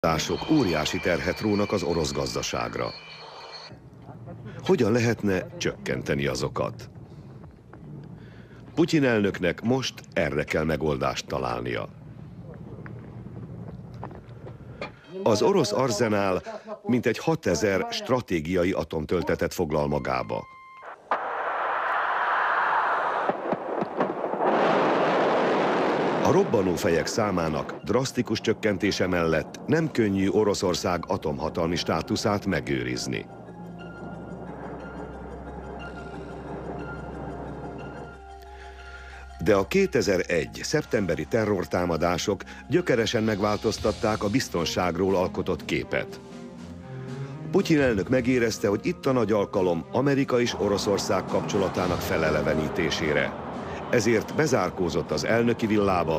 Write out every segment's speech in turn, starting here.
Támadások óriási terhet rónak az orosz gazdaságra. Hogyan lehetne csökkenteni azokat? Putyin elnöknek most erre kell megoldást találnia. Az orosz arzenál mintegy 6000 stratégiai atomtöltetet foglal magába. A robbanófejek számának drasztikus csökkentése mellett nem könnyű Oroszország atomhatalmi státuszát megőrizni. De a 2001. szeptemberi terrortámadások gyökeresen megváltoztatták a biztonságról alkotott képet. Putyin elnök megérezte, hogy itt a nagy alkalom Amerika és Oroszország kapcsolatának felelevenítésére. Ezért bezárkózott az elnöki villába,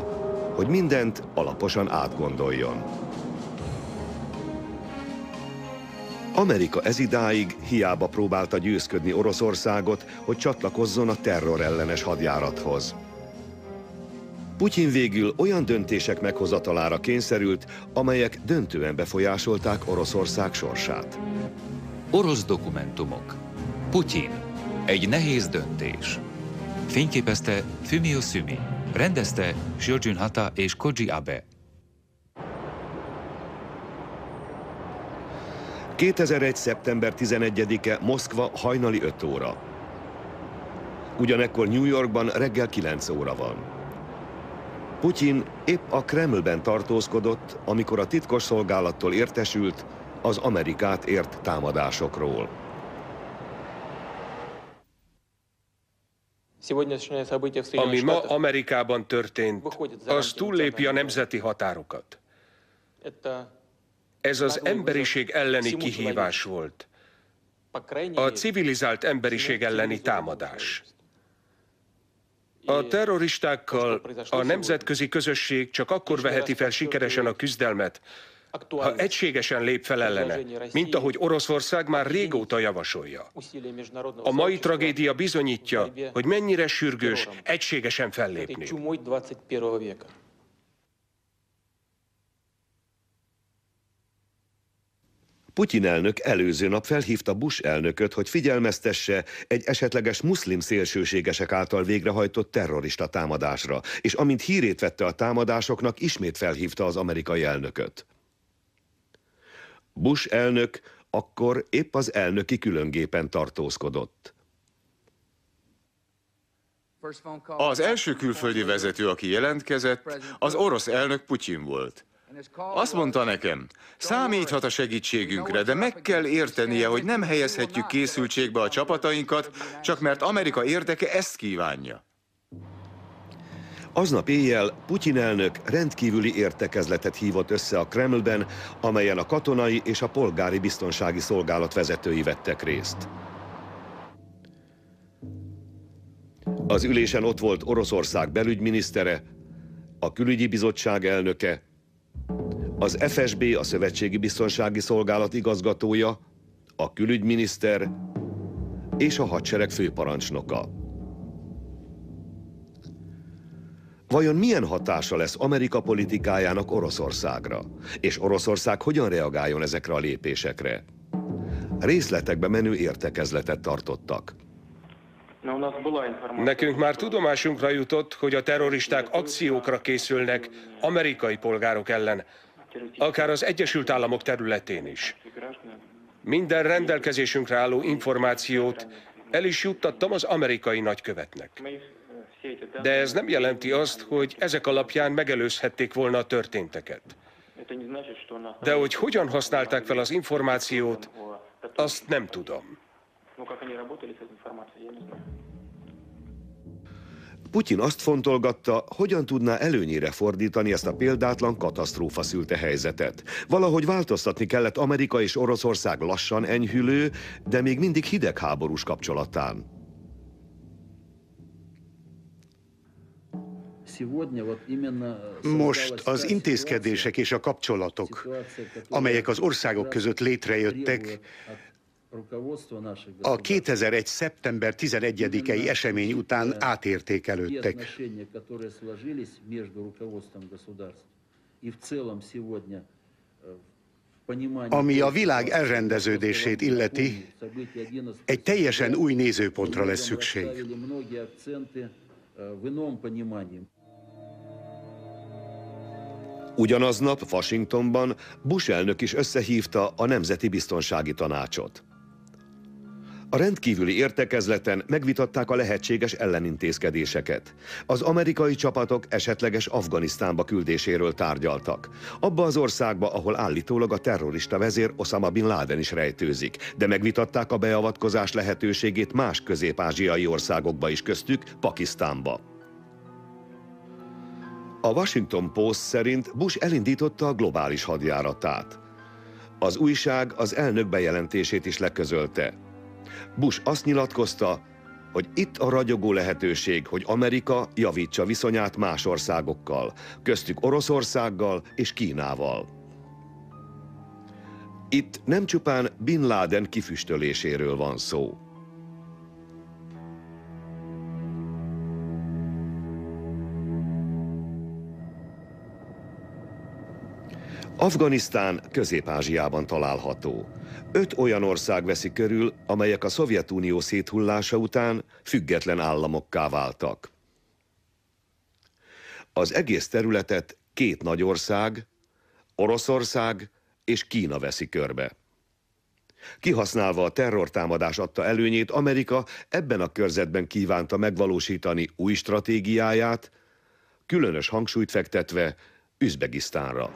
hogy mindent alaposan átgondoljon. Amerika ezidáig hiába próbálta győzködni Oroszországot, hogy csatlakozzon a terrorellenes hadjárathoz. Putyin végül olyan döntések meghozatalára kényszerült, amelyek döntően befolyásolták Oroszország sorsát. Orosz dokumentumok. Putyin. Egy nehéz döntés. Fényképezte Fumio Sumi. Rendezte Shoujun Hata és Koji Abe. 2001. szeptember 11-e Moszkva hajnali 5 óra. Ugyanekkor New Yorkban reggel 9 óra van. Putyin épp a Kremlben tartózkodott, amikor a titkosszolgálattól értesült az Amerikát ért támadásokról. Ami ma Amerikában történt, az túllépi a nemzeti határokat. Ez az emberiség elleni kihívás volt. A civilizált emberiség elleni támadás. A terroristákkal a nemzetközi közösség csak akkor veheti fel sikeresen a küzdelmet, ha egységesen lép fel ellene, mint ahogy Oroszország már régóta javasolja. A mai tragédia bizonyítja, hogy mennyire sürgős egységesen fellépni. Putyin elnök előző nap felhívta Bush elnököt, hogy figyelmeztesse egy esetleges muszlim szélsőségesek által végrehajtott terrorista támadásra, és amint hírét vette a támadásoknak, ismét felhívta az amerikai elnököt. Bush elnök akkor épp az elnöki különgépen tartózkodott. Az első külföldi vezető, aki jelentkezett, az orosz elnök Putyin volt. Azt mondta nekem, számíthat a segítségünkre, de meg kell értenie, hogy nem helyezhetjük készültségbe a csapatainkat, csak mert Amerika érdeke ezt kívánja. Aznap éjjel Putyin elnök rendkívüli értekezletet hívott össze a Kremlben, amelyen a katonai és a polgári biztonsági szolgálat vezetői vettek részt. Az ülésen ott volt Oroszország belügyminisztere, a külügyi bizottság elnöke, az FSB, a Szövetségi Biztonsági Szolgálat igazgatója, a külügyminiszter és a hadsereg főparancsnoka. Vajon milyen hatása lesz Amerika politikájának Oroszországra? És Oroszország hogyan reagáljon ezekre a lépésekre? Részletekbe menő értekezletet tartottak. Nekünk már tudomásunkra jutott, hogy a terroristák akciókra készülnek amerikai polgárok ellen, akár az Egyesült Államok területén is. Minden rendelkezésünkre álló információt el is juttattam az amerikai nagykövetnek. De ez nem jelenti azt, hogy ezek alapján megelőzhették volna a történteket. De hogy hogyan használták fel az információt, azt nem tudom. Putyin azt fontolgatta, hogyan tudná előnyére fordítani ezt a példátlan katasztrófa szülte helyzetet. Valahogy változtatni kellett Amerika és Oroszország lassan enyhülő, de még mindig hidegháborús kapcsolatán. Most az intézkedések és a kapcsolatok, amelyek az országok között létrejöttek, a 2001. szeptember 11-i esemény után átértékelődtek. Ami a világ elrendeződését illeti, egy teljesen új nézőpontra lesz szükség. Ugyanaznap Washingtonban Bush elnök is összehívta a Nemzeti Biztonsági Tanácsot. A rendkívüli értekezleten megvitatták a lehetséges ellenintézkedéseket. Az amerikai csapatok esetleges Afganisztánba küldéséről tárgyaltak. Abba az országba, ahol állítólag a terrorista vezér Osama Bin Laden is rejtőzik, de megvitatták a beavatkozás lehetőségét más közép-ázsiai országokba is, köztük Pakisztánba. A Washington Post szerint Bush elindította a globális hadjáratát. Az újság az elnök bejelentését is leközölte. Bush azt nyilatkozta, hogy itt a ragyogó lehetőség, hogy Amerika javítsa viszonyát más országokkal, köztük Oroszországgal és Kínával. Itt nem csupán Bin Laden kifüstöléséről van szó. Afganisztán Közép-Ázsiában található. 5 olyan ország veszi körül, amelyek a Szovjetunió széthullása után független államokká váltak. Az egész területet 2 nagy ország, Oroszország és Kína veszi körbe. Kihasználva a terrortámadás adta előnyét, Amerika ebben a körzetben kívánta megvalósítani új stratégiáját, különös hangsúlyt fektetve Üzbegisztánra.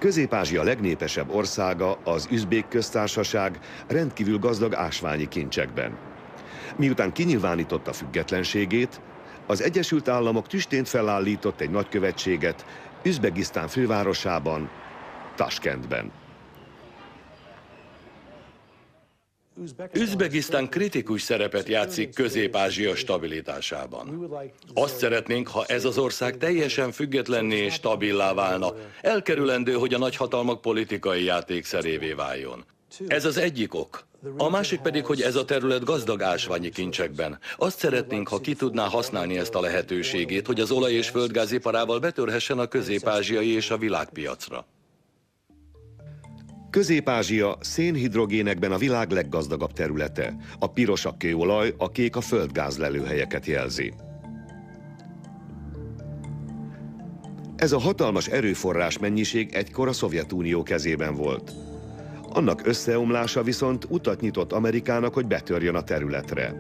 Közép-Ázsia legnépesebb országa, az Üzbék köztársaság rendkívül gazdag ásványi kincsekben. Miután kinyilvánította függetlenségét, az Egyesült Államok tüstént felállított egy nagykövetséget Üzbegisztán fővárosában, Taskentben. Üzbegisztán kritikus szerepet játszik Közép-Ázsia stabilitásában. Azt szeretnénk, ha ez az ország teljesen függetlenné és stabilá válna. Elkerülendő, hogy a nagyhatalmak politikai játékszerévé váljon. Ez az egyik ok. A másik pedig, hogy ez a terület gazdag ásványi kincsekben. Azt szeretnénk, ha ki tudná használni ezt a lehetőségét, hogy az olaj- és földgáziparával betörhessen a közép-ázsiai és a világpiacra. Közép-Ázsia szénhidrogénekben a világ leggazdagabb területe. A piros a kőolaj, a kék a földgáz lelőhelyeket jelzi. Ez a hatalmas erőforrás mennyiség egykor a Szovjetunió kezében volt. Annak összeomlása viszont utat nyitott Amerikának, hogy betörjön a területre.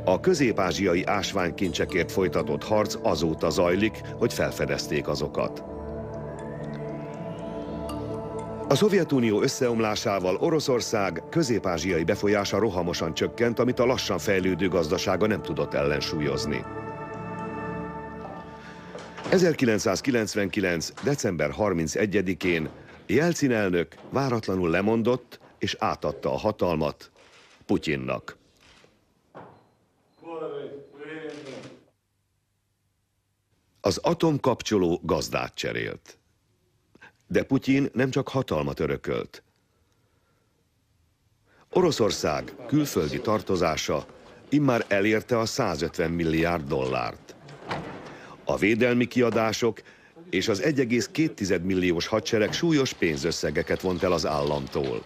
A közép-ázsiai ásványkincsekért folytatott harc azóta zajlik, hogy felfedezték azokat. A Szovjetunió összeomlásával Oroszország közép-ázsiai befolyása rohamosan csökkent, amit a lassan fejlődő gazdasága nem tudott ellensúlyozni. 1999. december 31-én Jelcin elnök váratlanul lemondott és átadta a hatalmat Putyinnak. Az atomkapcsoló gazdát cserélt. De Putyin nem csak hatalmat örökölt. Oroszország külföldi tartozása immár elérte a 150 milliárd dollárt. A védelmi kiadások és az 1,2 milliós hadsereg súlyos pénzösszegeket vont el az államtól.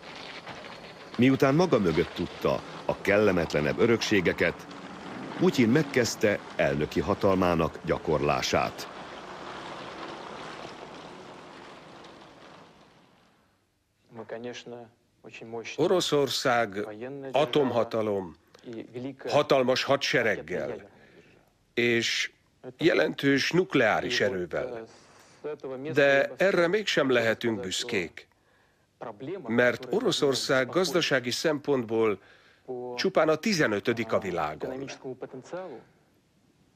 Miután maga mögött tudta a kellemetlenebb örökségeket, Putyin megkezdte elnöki hatalmának gyakorlását. Oroszország atomhatalom, hatalmas hadsereggel és jelentős nukleáris erővel. De erre mégsem lehetünk büszkék, mert Oroszország gazdasági szempontból csupán a 15. a világon.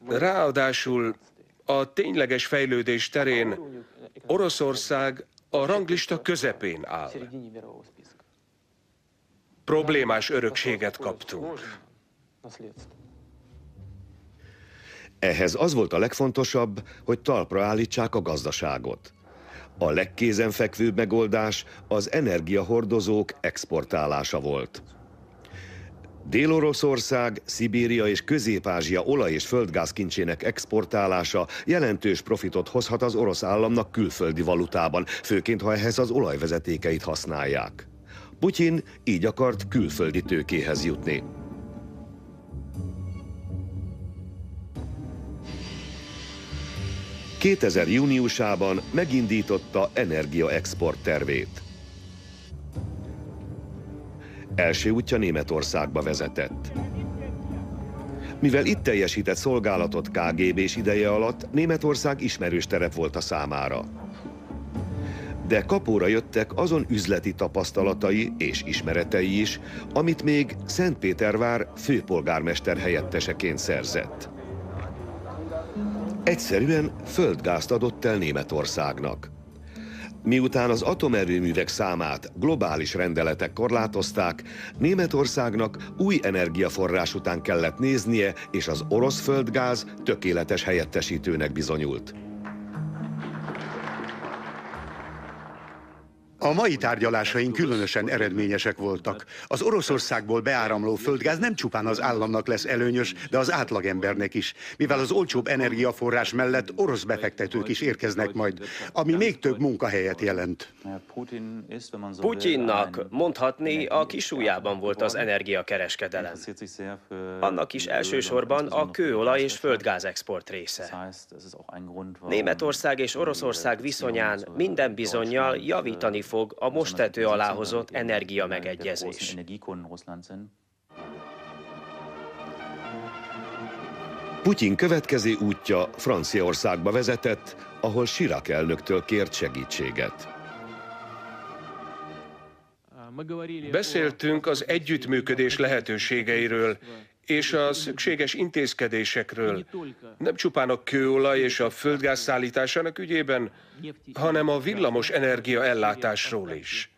Ráadásul a tényleges fejlődés terén Oroszország a ranglista közepén áll. Problémás örökséget kaptunk. Ehhez az volt a legfontosabb, hogy talpra állítsák a gazdaságot. A legkézenfekvőbb megoldás az energiahordozók exportálása volt. Dél-Oroszország, Szibéria és Közép-Ázsia olaj- és földgázkincsének exportálása jelentős profitot hozhat az orosz államnak külföldi valutában, főként ha ehhez az olajvezetékeit használják. Putyin így akart külföldi tőkéhez jutni. ...2000 júniusában megindította energiaexport tervét. Első útja Németországba vezetett. Mivel itt teljesített szolgálatot KGB-s ideje alatt, Németország ismerős terep volt a számára. De kapóra jöttek azon üzleti tapasztalatai és ismeretei is, amit még Szentpétervár főpolgármester helyetteseként szerzett. Egyszerűen földgázt adott el Németországnak. Miután az atomerőművek számát globális rendeletek korlátozták, Németországnak új energiaforrás után kellett néznie, és az orosz földgáz tökéletes helyettesítőnek bizonyult. A mai tárgyalásaink különösen eredményesek voltak. Az Oroszországból beáramló földgáz nem csupán az államnak lesz előnyös, de az átlagembernek is, mivel az olcsóbb energiaforrás mellett orosz befektetők is érkeznek majd, ami még több munkahelyet jelent. Putyinnak mondhatni a kisujjában volt az energiakereskedelem. Annak is elsősorban a kőolaj és földgáz export része. Németország és Oroszország viszonyán minden bizonnyal javítani fog a most tető alá hozott energiamegegyezés. Putyin következő útja Franciaországba vezetett, ahol Chirac elnöktől kért segítséget. Beszéltünk az együttműködés lehetőségeiről és a szükséges intézkedésekről, nem csupán a kőolaj és a földgáz szállításának ügyében, hanem a villamos energia ellátásról is.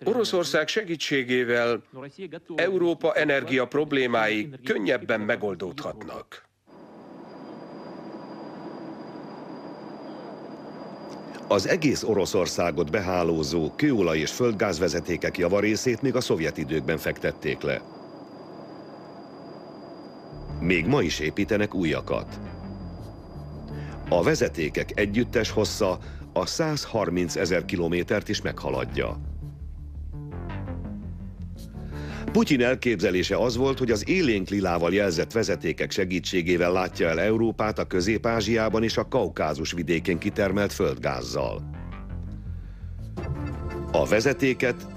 Oroszország segítségével Európa energia problémái könnyebben megoldódhatnak. Az egész Oroszországot behálózó kőolaj és földgázvezetékek javarészét még a szovjet időkben fektették le. Még ma is építenek újakat. A vezetékek együttes hossza a 130 000 kilométert is meghaladja. Putyin elképzelése az volt, hogy az élénk lilával jelzett vezetékek segítségével látja el Európát a Közép-Ázsiában és a Kaukázus vidékén kitermelt földgázzal. A vezetéket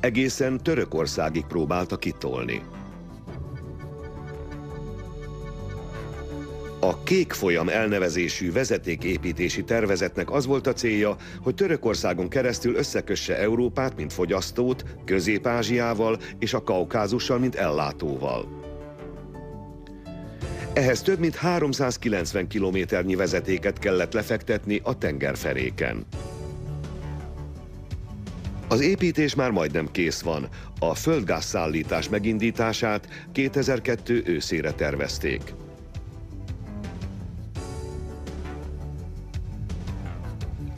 egészen Törökországig próbálta kitolni. A Kék folyam elnevezésű vezetéképítési tervezetnek az volt a célja, hogy Törökországon keresztül összekösse Európát, mint fogyasztót, Közép-Ázsiával és a Kaukázussal, mint ellátóval. Ehhez több mint 390 kilométernyi vezetéket kellett lefektetni a tengerfeléken. Az építés már majdnem kész van, a földgázszállítás megindítását 2002 őszére tervezték.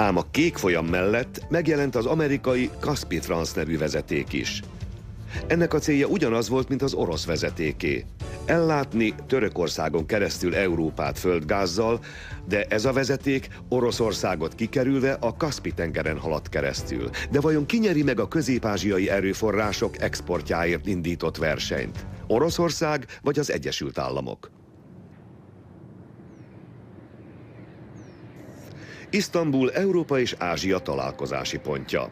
Ám a Kék folyam mellett megjelent az amerikai Kaspi Trans nevű vezeték is. Ennek a célja ugyanaz volt, mint az orosz vezetéké. Ellátni Törökországon keresztül Európát földgázzal, de ez a vezeték Oroszországot kikerülve a Kaszpi-tengeren haladt keresztül. De vajon ki nyeri meg a közép-ázsiai erőforrások exportjáért indított versenyt? Oroszország vagy az Egyesült Államok? Isztambul Európa és Ázsia találkozási pontja.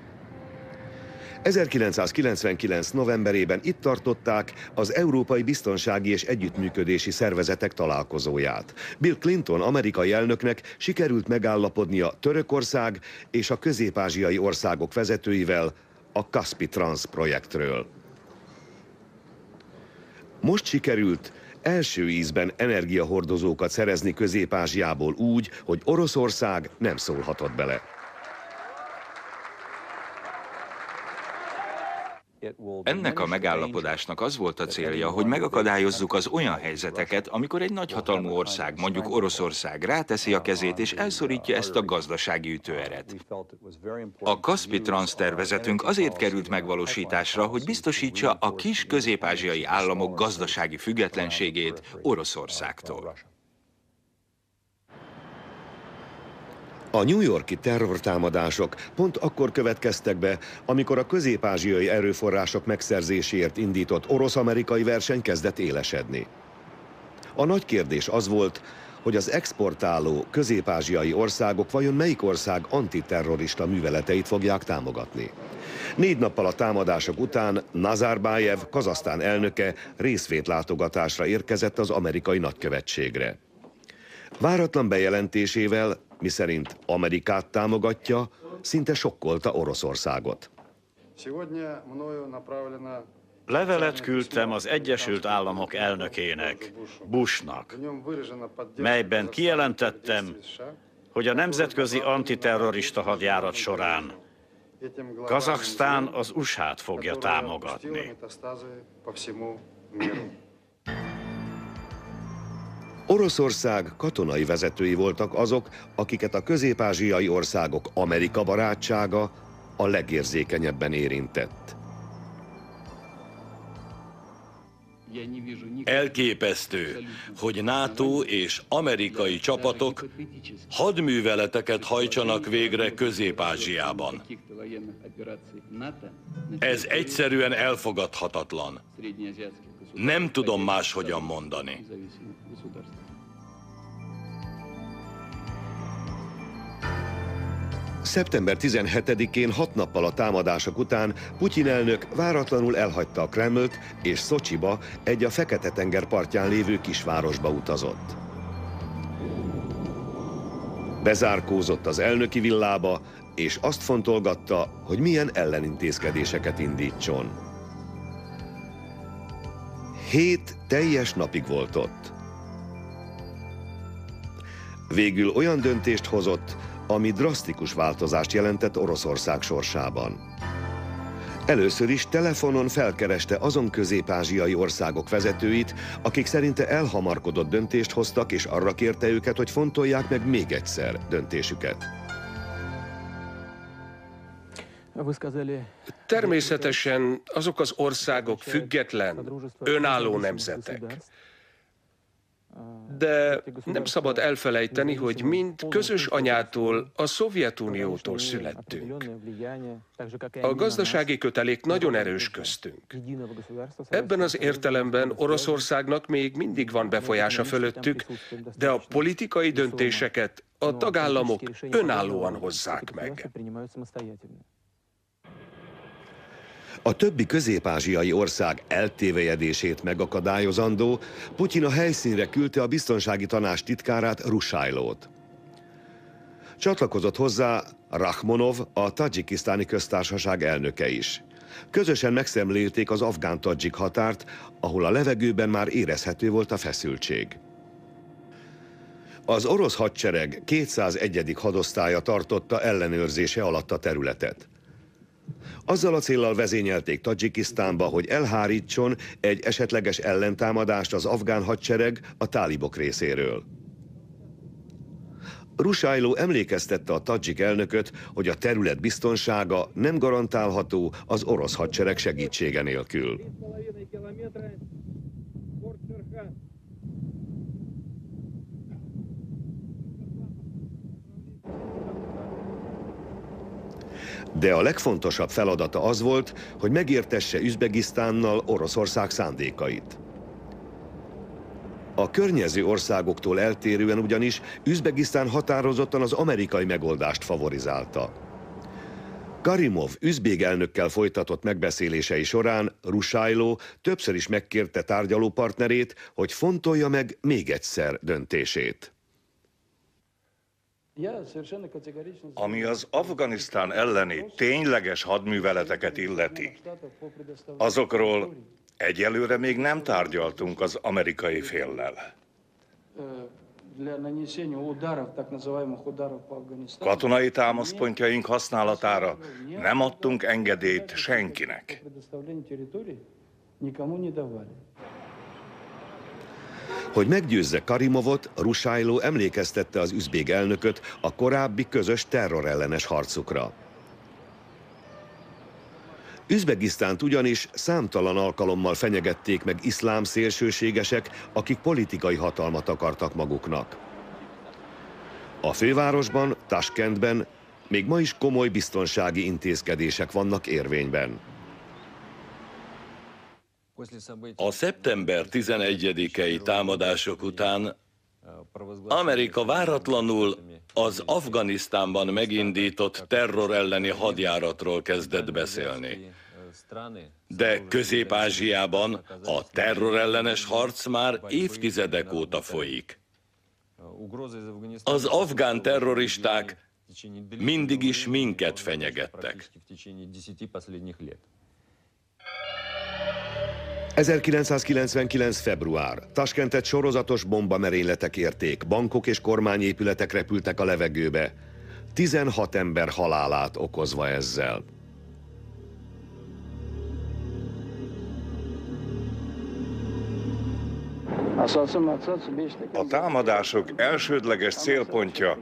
1999. novemberében itt tartották az Európai Biztonsági és Együttműködési Szervezetek találkozóját. Bill Clinton amerikai elnöknek sikerült megállapodnia Törökország és a közép-ázsiai országok vezetőivel a Kaspi Trans projektről. Most sikerült első ízben energiahordozókat szerezni Közép-Ázsiából úgy, hogy Oroszország nem szólhatott bele. Ennek a megállapodásnak az volt a célja, hogy megakadályozzuk az olyan helyzeteket, amikor egy nagyhatalmú ország, mondjuk Oroszország ráteszi a kezét és elszorítja ezt a gazdasági ütőeret. A Kaspi Transz tervezetünk azért került megvalósításra, hogy biztosítsa a kis közép-ázsiai államok gazdasági függetlenségét Oroszországtól. A New York-i terrortámadások pont akkor következtek be, amikor a közép-ázsiai erőforrások megszerzéséért indított orosz-amerikai verseny kezdett élesedni. A nagy kérdés az volt, hogy az exportáló közép-ázsiai országok vajon melyik ország antiterrorista műveleteit fogják támogatni. 4 nappal a támadások után Nazarbayev, Kazahsztán elnöke részvétlátogatásra érkezett az amerikai nagykövetségre. Váratlan bejelentésével, miszerint Amerikát támogatja, szinte sokkolta Oroszországot. Levelet küldtem az Egyesült Államok elnökének, Bushnak, melyben kijelentettem, hogy a nemzetközi antiterrorista hadjárat során Kazahsztán az USA-t fogja támogatni. Oroszország katonai vezetői voltak azok, akiket a közép-ázsiai országok Amerika barátsága a legérzékenyebben érintett. Elképesztő, hogy NATO és amerikai csapatok hadműveleteket hajtsanak végre Közép-Ázsiában. Ez egyszerűen elfogadhatatlan. Nem tudom máshogyan mondani. Szeptember 17-én 6 nappal a támadások után Putyin elnök váratlanul elhagyta a Kremlt és Szocsiba, egy a Fekete-tenger partján lévő kisvárosba utazott. Bezárkózott az elnöki villába, és azt fontolgatta, hogy milyen ellenintézkedéseket indítson. 7 teljes napig volt ott. Végül olyan döntést hozott, ami drasztikus változást jelentett Oroszország sorsában. Először is telefonon felkereste azon közép-ázsiai országok vezetőit, akik szerinte elhamarkodott döntést hoztak, és arra kérte őket, hogy fontolják meg még egyszer döntésüket. Természetesen azok az országok független, önálló nemzetek. De nem szabad elfelejteni, hogy mind közös anyától, a Szovjetuniótól születtünk. A gazdasági kötelék nagyon erős köztünk. Ebben az értelemben Oroszországnak még mindig van befolyása fölöttük, de a politikai döntéseket a tagállamok önállóan hozzák meg. A többi közép-ázsiai ország eltévejedését megakadályozandó, Putyin a helyszínre küldte a biztonsági tanács titkárát, Rusajlót. Csatlakozott hozzá Rakhmonov, a Tadzsikisztáni köztársaság elnöke is. Közösen megszemlélték az afgán-tadzsik határt, ahol a levegőben már érezhető volt a feszültség. Az orosz hadsereg 201. hadosztálya tartotta ellenőrzése alatt a területet. Azzal a céllal vezényelték Tadzsikisztánba, hogy elhárítson egy esetleges ellentámadást az afgán hadsereg a tálibok részéről. Rusajló emlékeztette a tadzsik elnököt, hogy a terület biztonsága nem garantálható az orosz hadsereg segítsége nélkül. De a legfontosabb feladata az volt, hogy megértesse Üzbegisztánnal Oroszország szándékait. A környező országoktól eltérően ugyanis Üzbegisztán határozottan az amerikai megoldást favorizálta. Karimov üzbég elnökkel folytatott megbeszélései során Rusajló többször is megkérte tárgyalópartnerét, hogy fontolja meg még egyszer döntését. Ami az Afganisztán elleni tényleges hadműveleteket illeti, azokról egyelőre még nem tárgyaltunk az amerikai féllel. Katonai támaszpontjaink használatára nem adtunk engedélyt senkinek. Hogy meggyőzze Karimovot, Rusajló emlékeztette az üzbég elnököt a korábbi közös terrorellenes harcukra. Üzbegisztánt ugyanis számtalan alkalommal fenyegették meg iszlám szélsőségesek, akik politikai hatalmat akartak maguknak. A fővárosban, Taskentben még ma is komoly biztonsági intézkedések vannak érvényben. A szeptember 11-i támadások után Amerika váratlanul az Afganisztánban megindított terror elleni hadjáratról kezdett beszélni. De Közép-Ázsiában a terrorellenes harc már évtizedek óta folyik. Az afgán terroristák mindig is minket fenyegettek. 1999. február. Taskentet sorozatos bombamerényletek érték, bankok és kormányépületek repültek a levegőbe, 16 ember halálát okozva ezzel. A támadások elsődleges célpontja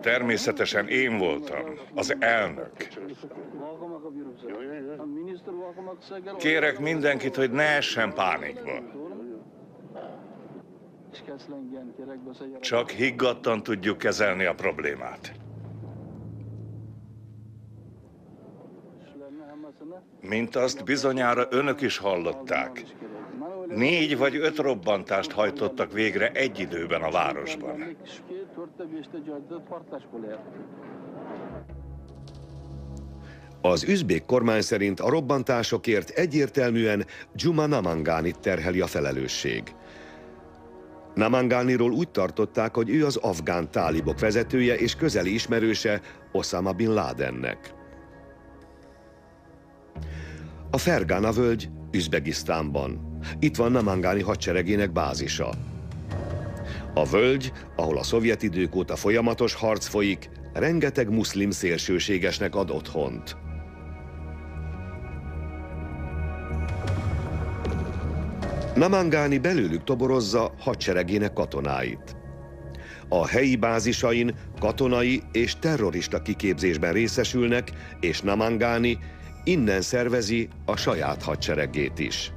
természetesen én voltam, az elnök. Kérek mindenkit, hogy ne essen pánikba. Csak higgadtan tudjuk kezelni a problémát. Mint azt bizonyára önök is hallották, 4 vagy 5 robbantást hajtottak végre egy időben a városban. Az üzbék kormány szerint a robbantásokért egyértelműen Juma Namangánit terheli a felelősség. Namangániról úgy tartották, hogy ő az afgán tálibok vezetője és közeli ismerőse Osama Bin Ladennek. A Fergana völgy Üzbegisztánban. Itt van Namangáni hadseregének bázisa. A völgy, ahol a szovjet idők óta folyamatos harc folyik, rengeteg muszlim szélsőségesnek ad otthont. Namangáni belőlük toborozza hadseregének katonáit. A helyi bázisain katonai és terrorista kiképzésben részesülnek, és Namangáni innen szervezi a saját hadseregét is.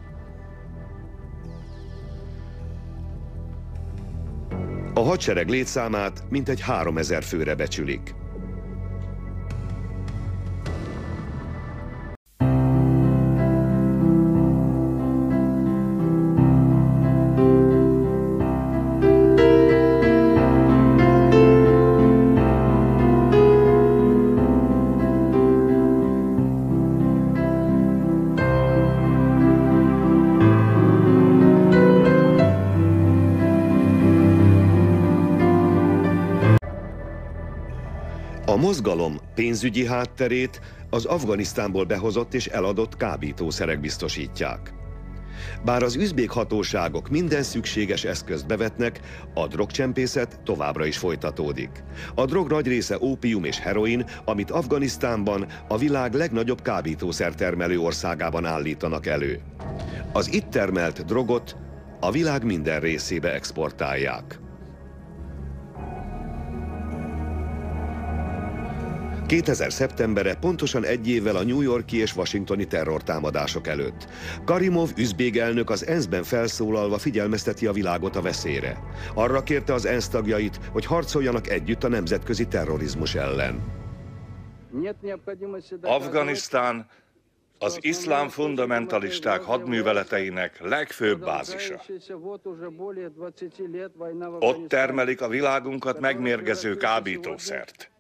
A hadsereg létszámát mintegy 3000 főre becsülik. A mozgalom pénzügyi hátterét az Afganisztánból behozott és eladott kábítószerek biztosítják. Bár az üzbék hatóságok minden szükséges eszközt bevetnek, a drogcsempészet továbbra is folytatódik. A drog nagy része ópium és heroin, amit Afganisztánban, a világ legnagyobb kábítószertermelő országában állítanak elő. Az itt termelt drogot a világ minden részébe exportálják. 2000. szeptembere, pontosan egy évvel a New York-i és washingtoni terrortámadások előtt. Karimov üzbég elnök az ENSZ-ben felszólalva figyelmezteti a világot a veszélyre. Arra kérte az ENSZ tagjait, hogy harcoljanak együtt a nemzetközi terrorizmus ellen. Afganisztán az iszlám fundamentalisták hadműveleteinek legfőbb bázisa. Ott termelik a világunkat megmérgező kábítószert.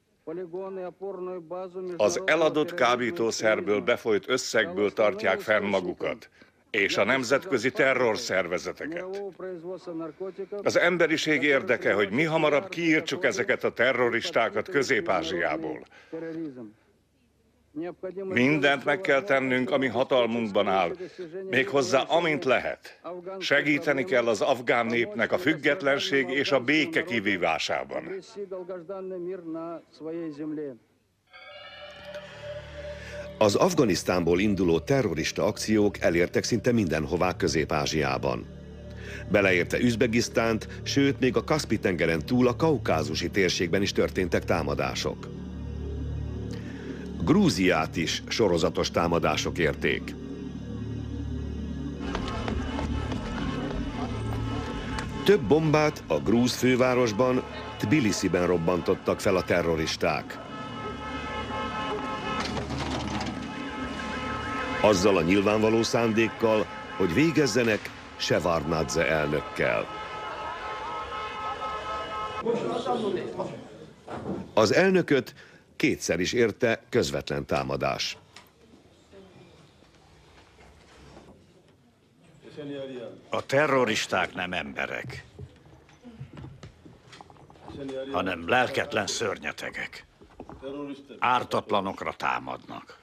Az eladott kábítószerből befolyt összegből tartják fenn magukat, és a nemzetközi terrorszervezeteket. Az emberiség érdeke, hogy mi hamarabb kiírtsuk ezeket a terroristákat Közép-Ázsiából. Mindent meg kell tennünk, ami hatalmunkban áll, méghozzá amint lehet. Segíteni kell az afgán népnek a függetlenség és a béke kivívásában. Az Afganisztánból induló terrorista akciók elértek szinte mindenhová Közép-Ázsiában. Beleérte Üzbegisztánt, sőt még a Kaszpi-tengeren túl a kaukázusi térségben is történtek támadások. Grúziát is sorozatos támadások érték. Több bombát a grúz fővárosban, Tbilisiben robbantottak fel a terroristák. Azzal a nyilvánvaló szándékkal, hogy végezzenek Sevardnadze elnökkel. Az elnököt kétszer is érte közvetlen támadás. A terroristák nem emberek, hanem lelketlen szörnyetegek. Ártatlanokra támadnak.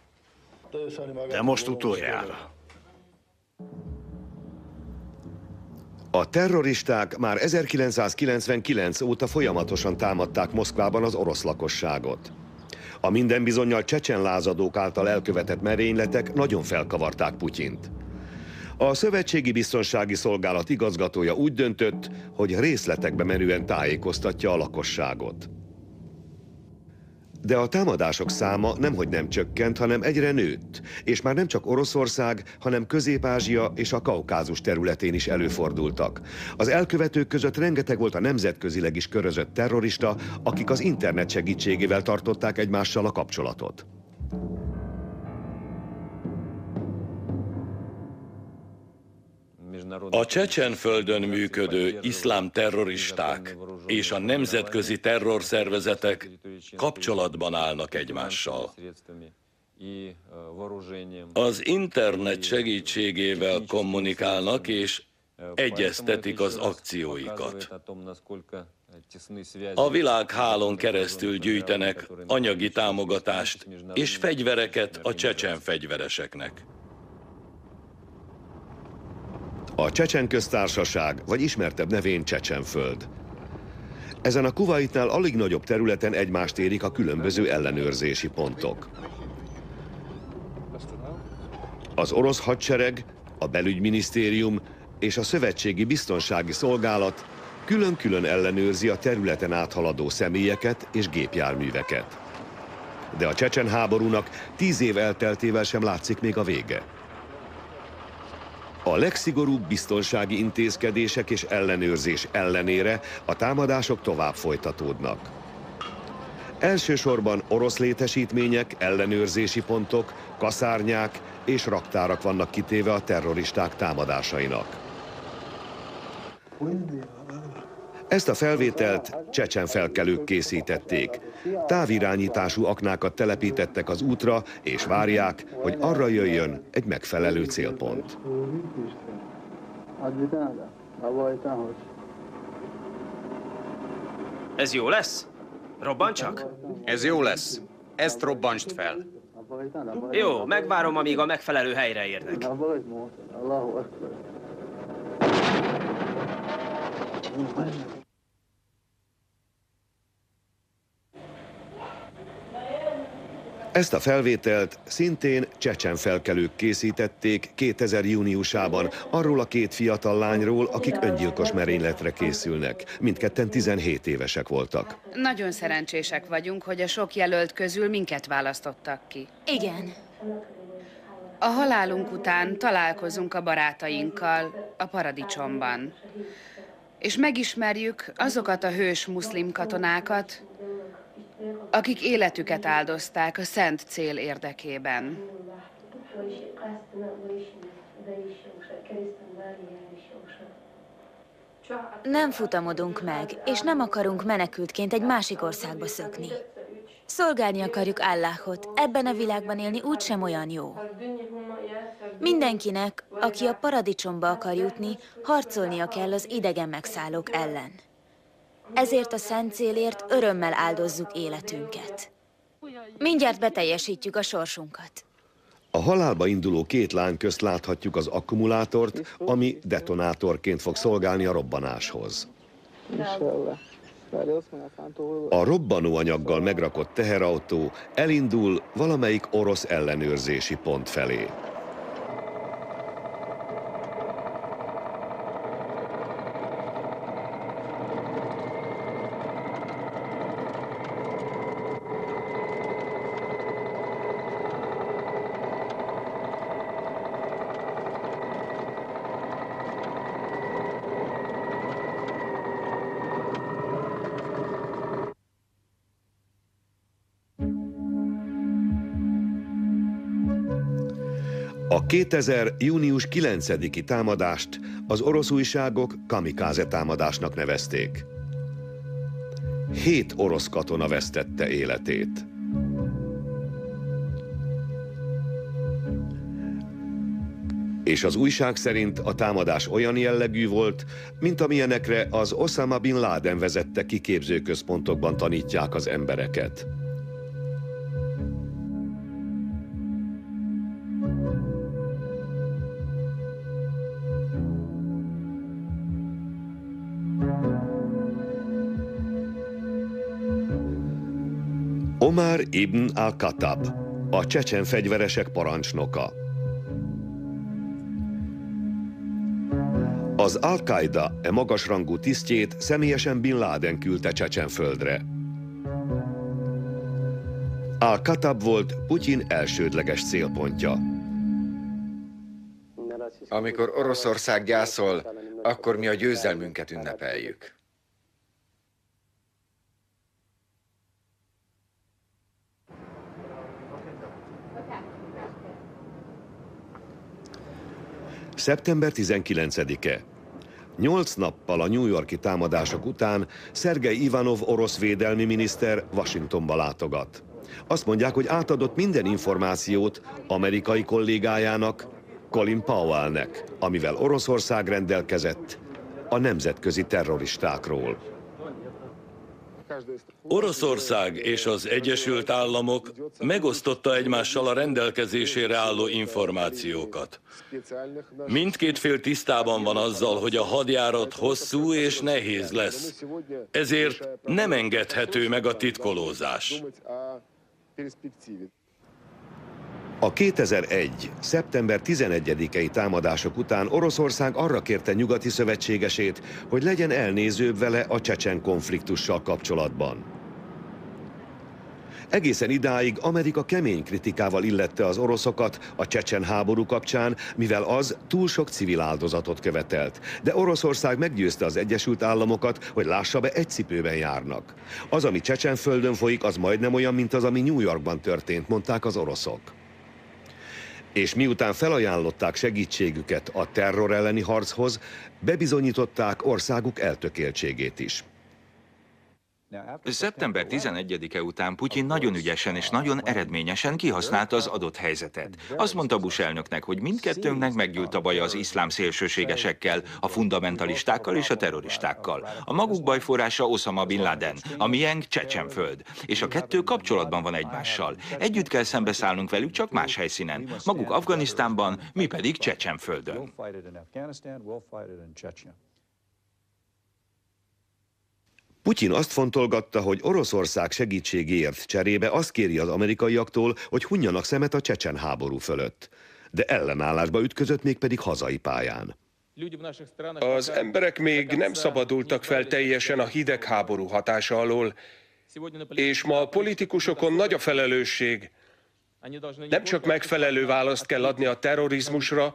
De most utoljára. A terroristák már 1999 óta folyamatosan támadták Moszkvában az orosz lakosságot. A minden bizonnyal csecsen lázadók által elkövetett merényletek nagyon felkavarták Putyint. A Szövetségi Biztonsági Szolgálat igazgatója úgy döntött, hogy részletekbe menően tájékoztatja a lakosságot. De a támadások száma nemhogy nem csökkent, hanem egyre nőtt, és már nem csak Oroszország, hanem Közép-Ázsia és a Kaukázus területén is előfordultak. Az elkövetők között rengeteg volt a nemzetközileg is körözött terrorista, akik az internet segítségével tartották egymással a kapcsolatot. A Csecsenföldön működő iszlám terroristák és a nemzetközi terrorszervezetek kapcsolatban állnak egymással. Az internet segítségével kommunikálnak és egyeztetik az akcióikat. A világhálón keresztül gyűjtenek anyagi támogatást és fegyvereket a csecsen fegyvereseknek. A Csecsen Köztársaság, vagy ismertebb nevén Csecsenföld. Ezen a Kuvaitnál alig nagyobb területen egymást érik a különböző ellenőrzési pontok. Az orosz hadsereg, a belügyminisztérium és a Szövetségi Biztonsági Szolgálat külön-külön ellenőrzi a területen áthaladó személyeket és gépjárműveket. De a csecsen háborúnak 10 év elteltével sem látszik még a vége. A legszigorúbb biztonsági intézkedések és ellenőrzés ellenére a támadások tovább folytatódnak. Elsősorban orosz létesítmények, ellenőrzési pontok, kaszárnyák és raktárak vannak kitéve a terroristák támadásainak. Ezt a felvételt csecsen felkelők készítették. Távirányítású aknákat telepítettek az útra, és várják, hogy arra jöjjön egy megfelelő célpont. Ez jó lesz? Robban csak? Ez jó lesz. Ezt robbantsd fel. Jó, megvárom, amíg a megfelelő helyre érnek. Ezt a felvételt szintén csecsen felkelők készítették 2000 júniusában arról a két fiatal lányról, akik öngyilkos merényletre készülnek. Mindketten 17 évesek voltak. Nagyon szerencsések vagyunk, hogy a sok jelölt közül minket választottak ki. Igen. A halálunk után találkozunk a barátainkkal a paradicsomban. És megismerjük azokat a hős muszlim katonákat, akik életüket áldozták a szent cél érdekében. Nem futamodunk meg, és nem akarunk menekültként egy másik országba szökni. Szolgálni akarjuk Allahot, ebben a világban élni úgysem olyan jó. Mindenkinek, aki a paradicsomba akar jutni, harcolnia kell az idegen megszállók ellen. Ezért a szent célért örömmel áldozzuk életünket. Mindjárt beteljesítjük a sorsunkat. A halálba induló két lány közt láthatjuk az akkumulátort, ami detonátorként fog szolgálni a robbanáshoz. A robbanóanyaggal megrakott teherautó elindul valamelyik orosz ellenőrzési pont felé. A 2000. június 9-i támadást az orosz újságok kamikáze támadásnak nevezték. 7 orosz katona vesztette életét. És az újság szerint a támadás olyan jellegű volt, mint amilyenekre az Osama Bin Laden vezette kiképzőközpontokban tanítják az embereket. Omar ibn al-Khattab, a csecsen fegyveresek parancsnoka. Az Al-Qaida magasrangú tisztjét személyesen Bin Laden küldte Csecsenföldre. Al-Khattab volt Putyin elsődleges célpontja. Amikor Oroszország gyászol, akkor mi a győzelmünket ünnepeljük. Szeptember 19-e. 8 nappal a New York-i támadások után Szergej Ivanov orosz védelmi miniszter Washingtonba látogat. Azt mondják, hogy átadott minden információt amerikai kollégájának, Colin Powellnek, amivel Oroszország rendelkezett a nemzetközi terroristákról. Oroszország és az Egyesült Államok megosztotta egymással a rendelkezésére álló információkat. Mindkét fél tisztában van azzal, hogy a hadjárat hosszú és nehéz lesz, ezért nem engedhető meg a titkolózás. A 2001. szeptember 11-i támadások után Oroszország arra kérte nyugati szövetségesét, hogy legyen elnézőbb vele a csecsen konfliktussal kapcsolatban. Egészen idáig Amerika kemény kritikával illette az oroszokat a csecsen háború kapcsán, mivel az túl sok civil áldozatot követelt. De Oroszország meggyőzte az Egyesült Államokat, hogy lássa be, egy cipőben járnak. Az, ami Csecsenföldön folyik, az majdnem olyan, mint az, ami New Yorkban történt, mondták az oroszok. És miután felajánlották segítségüket a terror elleni harchoz, bebizonyították országuk eltökéltségét is. Szeptember 11-e után Putyin nagyon ügyesen és nagyon eredményesen kihasználta az adott helyzetet. Azt mondta Bush elnöknek, hogy mindkettőnknek meggyűlt a baja az iszlám szélsőségesekkel, a fundamentalistákkal és a terroristákkal. A maguk bajforrása Osama Bin Laden, a miénk Csecsenföld, és a kettő kapcsolatban van egymással. Együtt kell szembeszállnunk velük, csak más helyszínen. Maguk Afganisztánban, mi pedig Csecsenföldön. Putyin azt fontolgatta, hogy Oroszország segítségéért cserébe azt kéri az amerikaiaktól, hogy hunjanak szemet a csecsen háború fölött. De ellenállásba ütközött, mégpedig hazai pályán. Az emberek még nem szabadultak fel teljesen a hidegháború hatása alól, és ma a politikusokon nagy a felelősség. Nem csak megfelelő választ kell adni a terrorizmusra,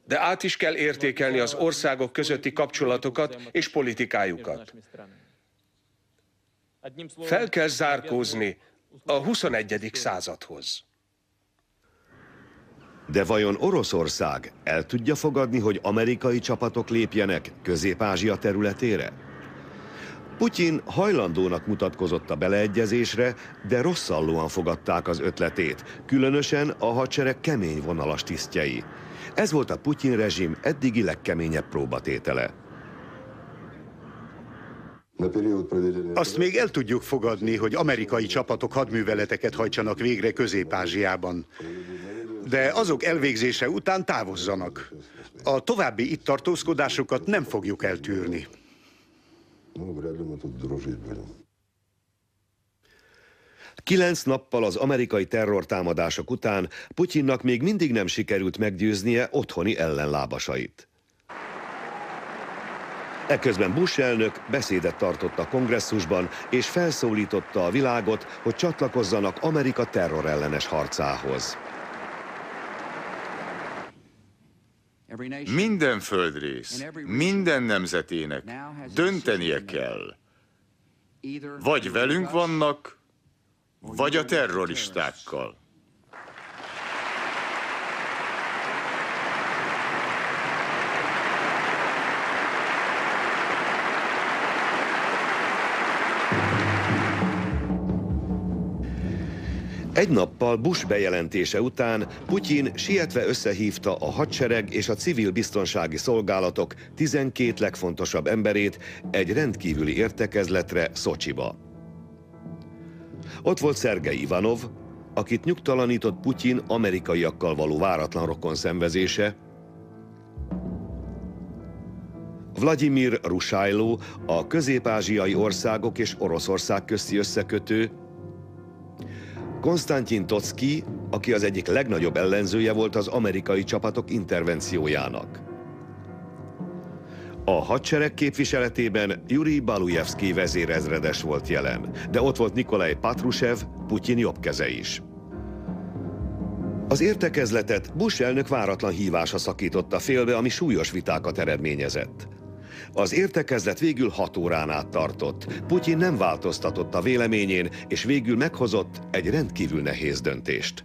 de át is kell értékelni az országok közötti kapcsolatokat és politikájukat. Fel kell zárkózni a 21. századhoz. De vajon Oroszország el tudja fogadni, hogy amerikai csapatok lépjenek Közép-Ázsia területére? Putyin hajlandónak mutatkozott a beleegyezésre, de rosszallóan fogadták az ötletét, különösen a hadsereg kemény vonalas tisztjei. Ez volt a Putyin rezsim eddigi legkeményebb próbatétele. Azt még el tudjuk fogadni, hogy amerikai csapatok hadműveleteket hajtsanak végre Közép-Ázsiában. De azok elvégzése után távozzanak. A további itt tartózkodásokat nem fogjuk eltűrni. 9 nappal az amerikai terrortámadások után Putyinnak még mindig nem sikerült meggyőznie otthoni ellenlábasait. Eközben Bush elnök beszédet tartott a kongresszusban, és felszólította a világot, hogy csatlakozzanak Amerika terrorellenes harcához. Minden földrész, minden nemzetének döntenie kell. Vagy velünk vannak, vagy a terroristákkal. Egy nappal Bush bejelentése után Putyin sietve összehívta a hadsereg és a civil biztonsági szolgálatok 12 legfontosabb emberét egy rendkívüli értekezletre Szocsiba. Ott volt Szergej Ivanov, akit nyugtalanított Putyin amerikaiakkal való váratlan rokonszenvezése, Vladimir Rusajló, a közép-ázsiai országok és Oroszország közti összekötő, Konstantin Tocki, aki az egyik legnagyobb ellenzője volt az amerikai csapatok intervenciójának. A hadsereg képviseletében Jurij Balujevszkij vezérezredes volt jelen, de ott volt Nikolaj Patrushev, Putyin jobbkeze is. Az értekezletet Bush elnök váratlan hívása szakította félbe, ami súlyos vitákat eredményezett. Az értekezlet végül 6 órán át tartott. Putyin nem változtatott a véleményén, és végül meghozott egy rendkívül nehéz döntést.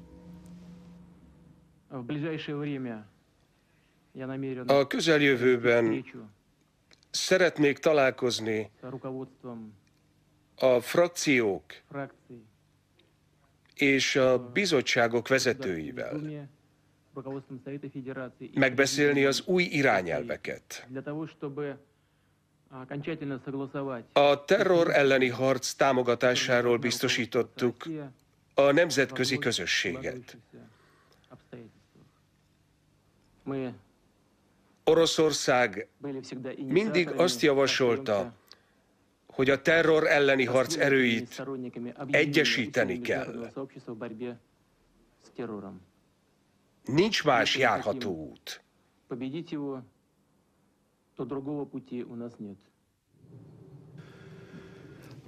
A közeljövőben szeretnék találkozni a frakciók és a bizottságok vezetőivel, megbeszélni az új irányelveket. A terror elleni harc támogatásáról biztosítottuk a nemzetközi közösséget. Oroszország mindig azt javasolta, hogy a terror elleni harc erőit egyesíteni kell. Nincs más járható út.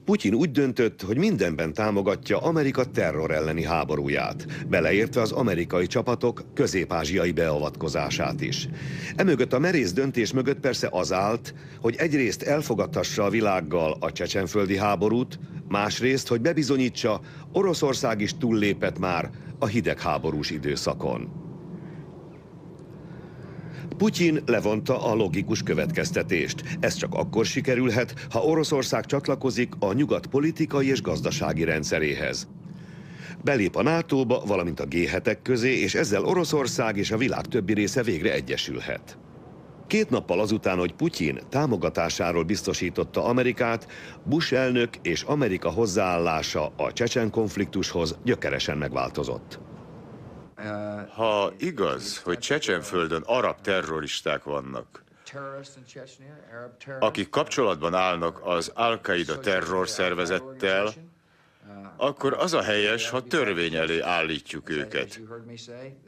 Putyin úgy döntött, hogy mindenben támogatja Amerika terror elleni háborúját, beleértve az amerikai csapatok közép-ázsiai beavatkozását is. Emögött a merész döntés mögött persze az állt, hogy egyrészt elfogadhassa a világgal a csecsenföldi háborút, másrészt, hogy bebizonyítsa, Oroszország is túllépett már a hidegháborús időszakon. Putyin levonta a logikus következtetést. Ez csak akkor sikerülhet, ha Oroszország csatlakozik a nyugat politikai és gazdasági rendszeréhez. Belép a NATO-ba, valamint a G7-ek közé, és ezzel Oroszország és a világ többi része végre egyesülhet. 2 nappal azután, hogy Putyin támogatásáról biztosította Amerikát, Bush elnök és Amerika hozzáállása a csecsen konfliktushoz gyökeresen megváltozott. Ha igaz, hogy Csecsenföldön arab terroristák vannak, akik kapcsolatban állnak az Al-Qaida terrorszervezettel, akkor az a helyes, ha törvény elé állítjuk őket.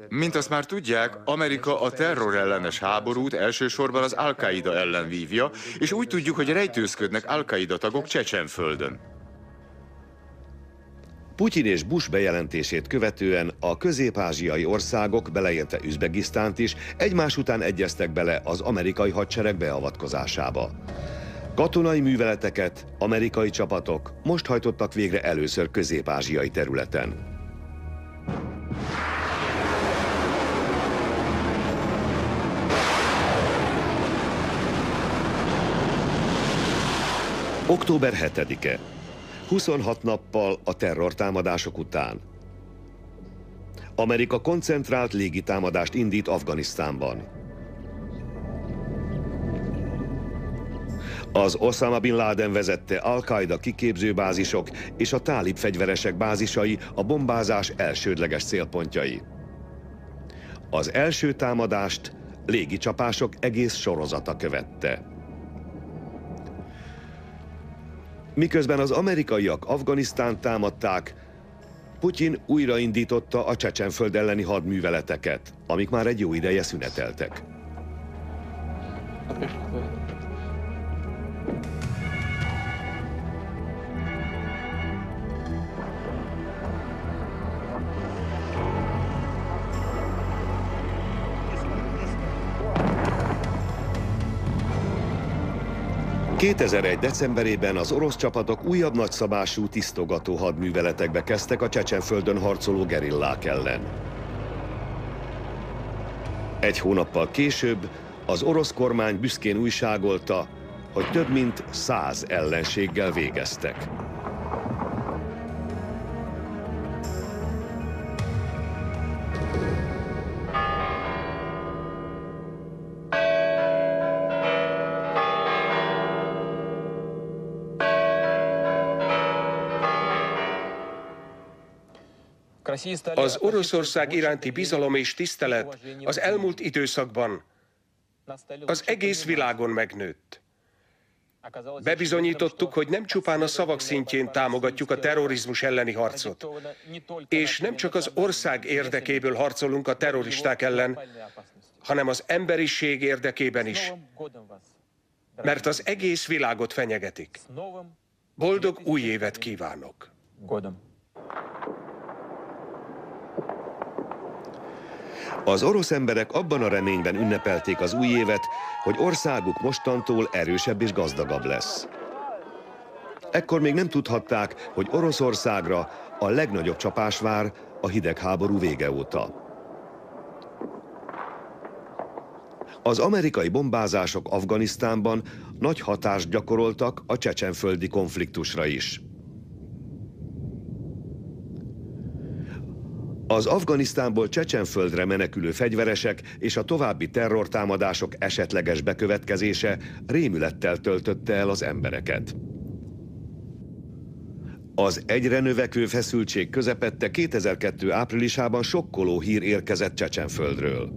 Mint azt már tudják, Amerika a terrorellenes háborút elsősorban az Al-Qaida ellen vívja, és úgy tudjuk, hogy rejtőzködnek Al-Qaida tagok Csecsenföldön. Putyin és Bush bejelentését követően a közép-ázsiai országok, beleértve Üzbegisztánt is, egymás után egyeztek bele az amerikai hadsereg beavatkozásába. Katonai műveleteket amerikai csapatok most hajtottak végre először közép-ázsiai területen. Október 7-e. 26 nappal a terrortámadások után. Amerika koncentrált légitámadást indít Afganisztánban. Az Osama Bin Laden vezette Al-Qaida kiképzőbázisok és a tálib fegyveresek bázisai a bombázás elsődleges célpontjai. Az első támadást légicsapások egész sorozata követte. Miközben az amerikaiak Afganisztánt támadták, Putyin újraindította a Csecsenföld elleni hadműveleteket, amik már egy jó ideje szüneteltek. ...2001. decemberében az orosz csapatok újabb nagyszabású tisztogató hadműveletekbe kezdtek a Csecsenföldön harcoló gerillák ellen. Egy hónappal később az orosz kormány büszkén újságolta, hogy több mint 100 ellenséggel végeztek. Az Oroszország iránti bizalom és tisztelet az elmúlt időszakban az egész világon megnőtt. Bebizonyítottuk, hogy nem csupán a szavak szintjén támogatjuk a terrorizmus elleni harcot, és nem csak az ország érdekéből harcolunk a terroristák ellen, hanem az emberiség érdekében is, mert az egész világot fenyegetik. Boldog új évet kívánok! Az orosz emberek abban a reményben ünnepelték az új évet, hogy országuk mostantól erősebb és gazdagabb lesz. Ekkor még nem tudhatták, hogy Oroszországra a legnagyobb csapás vár a hidegháború vége óta. Az amerikai bombázások Afganisztánban nagy hatást gyakoroltak a csecsenföldi konfliktusra is. Az Afganisztánból Csecsenföldre menekülő fegyveresek és a további terrortámadások esetleges bekövetkezése rémülettel töltötte el az embereket. Az egyre növekvő feszültség közepette 2002. áprilisában sokkoló hír érkezett Csecsenföldről.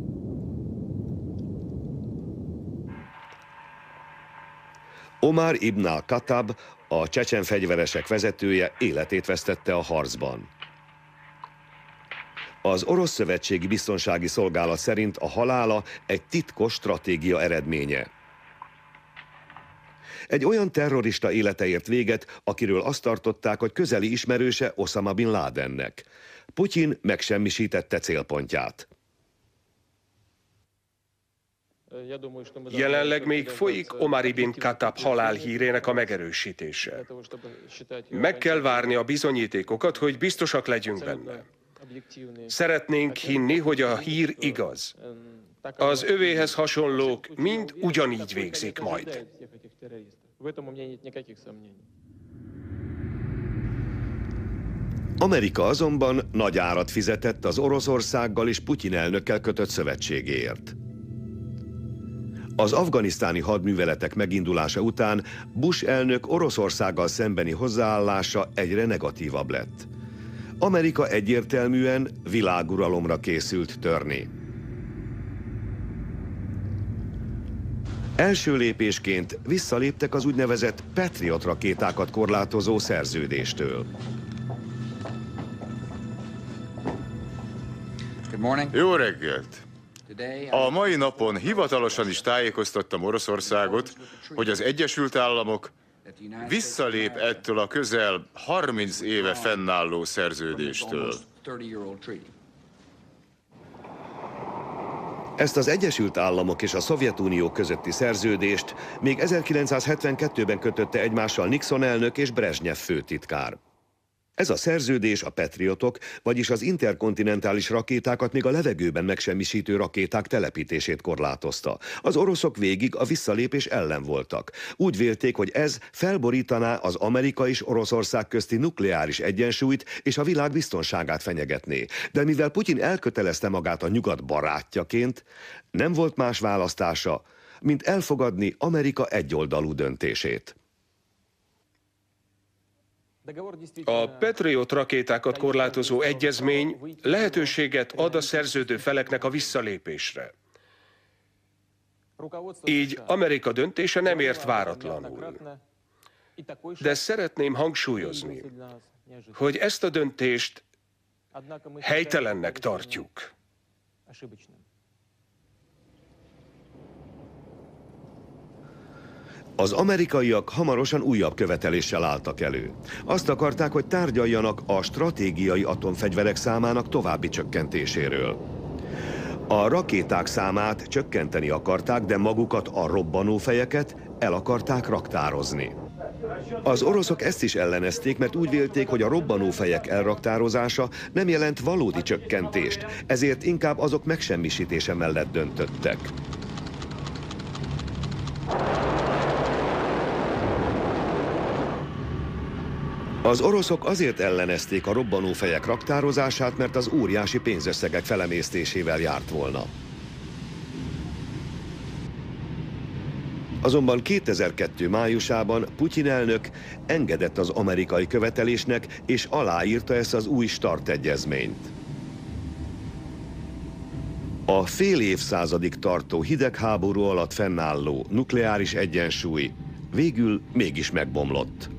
Omar ibn al-Khattab, a csecsen fegyveresek vezetője, életét vesztette a harcban. Az Orosz Szövetségi Biztonsági Szolgálat szerint a halála egy titkos stratégia eredménye. Egy olyan terrorista élete ért véget, akiről azt tartották, hogy közeli ismerőse Osama Bin Ladennek. Putyin megsemmisítette célpontját. Jelenleg még folyik Omar ibn Khattab halálhírének a megerősítése. Meg kell várni a bizonyítékokat, hogy biztosak legyünk benne. Szeretnénk hinni, hogy a hír igaz. Az övéhez hasonlók mind ugyanígy végzik majd. Amerika azonban nagy árat fizetett az Oroszországgal és Putyin elnökkel kötött szövetségéért. Az afganisztáni hadműveletek megindulása után Bush elnök Oroszországgal szembeni hozzáállása egyre negatívabb lett. Amerika egyértelműen világuralomra készült törni. Első lépésként visszaléptek az úgynevezett Patriot rakétákat korlátozó szerződéstől. Jó reggelt! A mai napon hivatalosan is tájékoztattam Oroszországot, hogy az Egyesült Államok visszalép ettől a közel 30 éve fennálló szerződéstől. Ezt az Egyesült Államok és a Szovjetunió közötti szerződést még 1972-ben kötötte egymással Nixon elnök és Brezsnyev főtitkár. Ez a szerződés a Patriotok, vagyis az interkontinentális rakétákat még a levegőben megsemmisítő rakéták telepítését korlátozta. Az oroszok végig a visszalépés ellen voltak. Úgy vélték, hogy ez felborítaná az Amerika és Oroszország közti nukleáris egyensúlyt és a világ biztonságát fenyegetné. De mivel Putyin elkötelezte magát a nyugat barátjaként, nem volt más választása, mint elfogadni Amerika egyoldalú döntését. A Patriot rakétákat korlátozó egyezmény lehetőséget ad a szerződő feleknek a visszalépésre. Így Amerika döntése nem ért váratlanul. De szeretném hangsúlyozni, hogy ezt a döntést helytelennek tartjuk. Az amerikaiak hamarosan újabb követeléssel álltak elő. Azt akarták, hogy tárgyaljanak a stratégiai atomfegyverek számának további csökkentéséről. A rakéták számát csökkenteni akarták, de magukat, a robbanófejeket el akarták raktározni. Az oroszok ezt is ellenezték, mert úgy vélték, hogy a robbanófejek elraktározása nem jelent valódi csökkentést, ezért inkább azok megsemmisítése mellett döntöttek. Az oroszok azért ellenezték a robbanófejek raktározását, mert az óriási pénzösszegek felemésztésével járt volna. Azonban 2002. májusában Putyin elnök engedett az amerikai követelésnek, és aláírta ezt az új START egyezményt. A fél évszázadig tartó hidegháború alatt fennálló nukleáris egyensúly végül mégis megbomlott.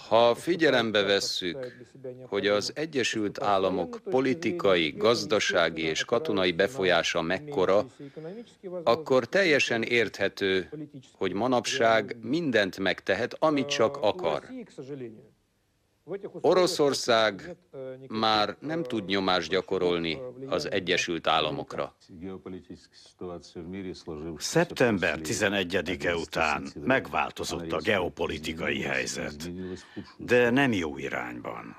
Ha figyelembe vesszük, hogy az Egyesült Államok politikai, gazdasági és katonai befolyása mekkora, akkor teljesen érthető, hogy manapság mindent megtehet, amit csak akar. Oroszország már nem tud nyomást gyakorolni az Egyesült Államokra. Szeptember 11-e után megváltozott a geopolitikai helyzet, de nem jó irányban.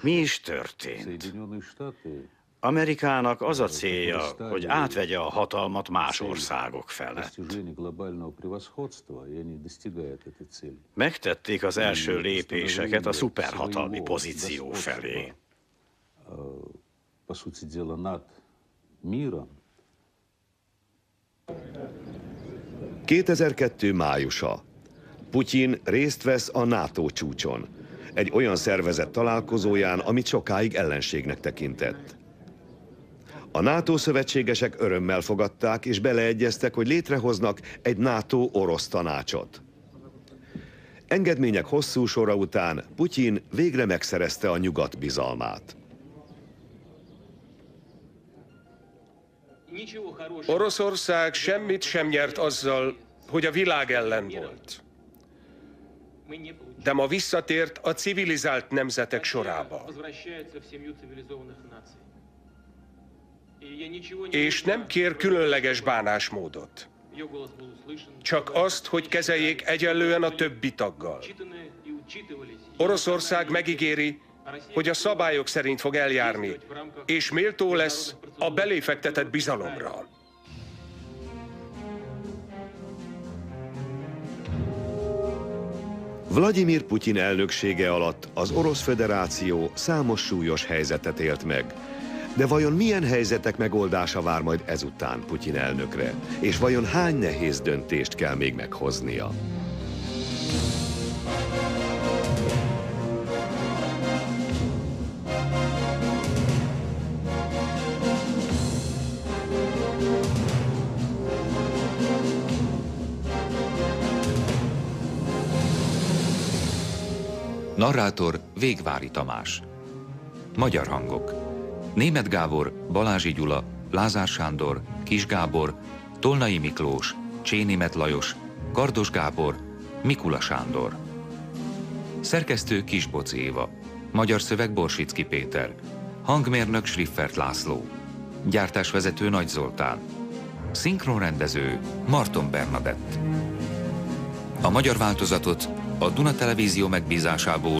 Mi is történt? Amerikának az a célja, hogy átvegye a hatalmat más országok felett. Megtették az első lépéseket a szuperhatalmi pozíció felé. 2002. májusa. Putyin részt vesz a NATO csúcson, egy olyan szervezet találkozóján, amit sokáig ellenségnek tekintett. A NATO szövetségesek örömmel fogadták és beleegyeztek, hogy létrehoznak egy NATO-orosz tanácsot. Engedmények hosszú sora után Putyin végre megszerezte a nyugat bizalmát. Oroszország semmit sem nyert azzal, hogy a világ ellen volt. De ma visszatért a civilizált nemzetek sorába. És nem kér különleges bánásmódot. Csak azt, hogy kezeljék egyenlően a többi taggal. Oroszország megígéri, hogy a szabályok szerint fog eljárni, és méltó lesz a belé fektetett bizalomra. Vladimir Putyin elnöksége alatt az Orosz Föderáció számos súlyos helyzetet élt meg. De vajon milyen helyzetek megoldása vár majd ezután Putyin elnökre? És vajon hány nehéz döntést kell még meghoznia? Narrátor Végvári Tamás. Magyar hangok: Németh Gábor, Balázsi Gyula, Lázár Sándor, Kis Gábor, Tolnai Miklós, Csénémeth Lajos, Kardos Gábor, Mikula Sándor. Szerkesztő Kisboc Éva. Magyar szöveg Borsicki Péter. Hangmérnök Schriffert László. Gyártásvezető Nagy Zoltán. Szinkronrendező Marton Bernadett. A magyar változatot a Duna Televízió megbízásából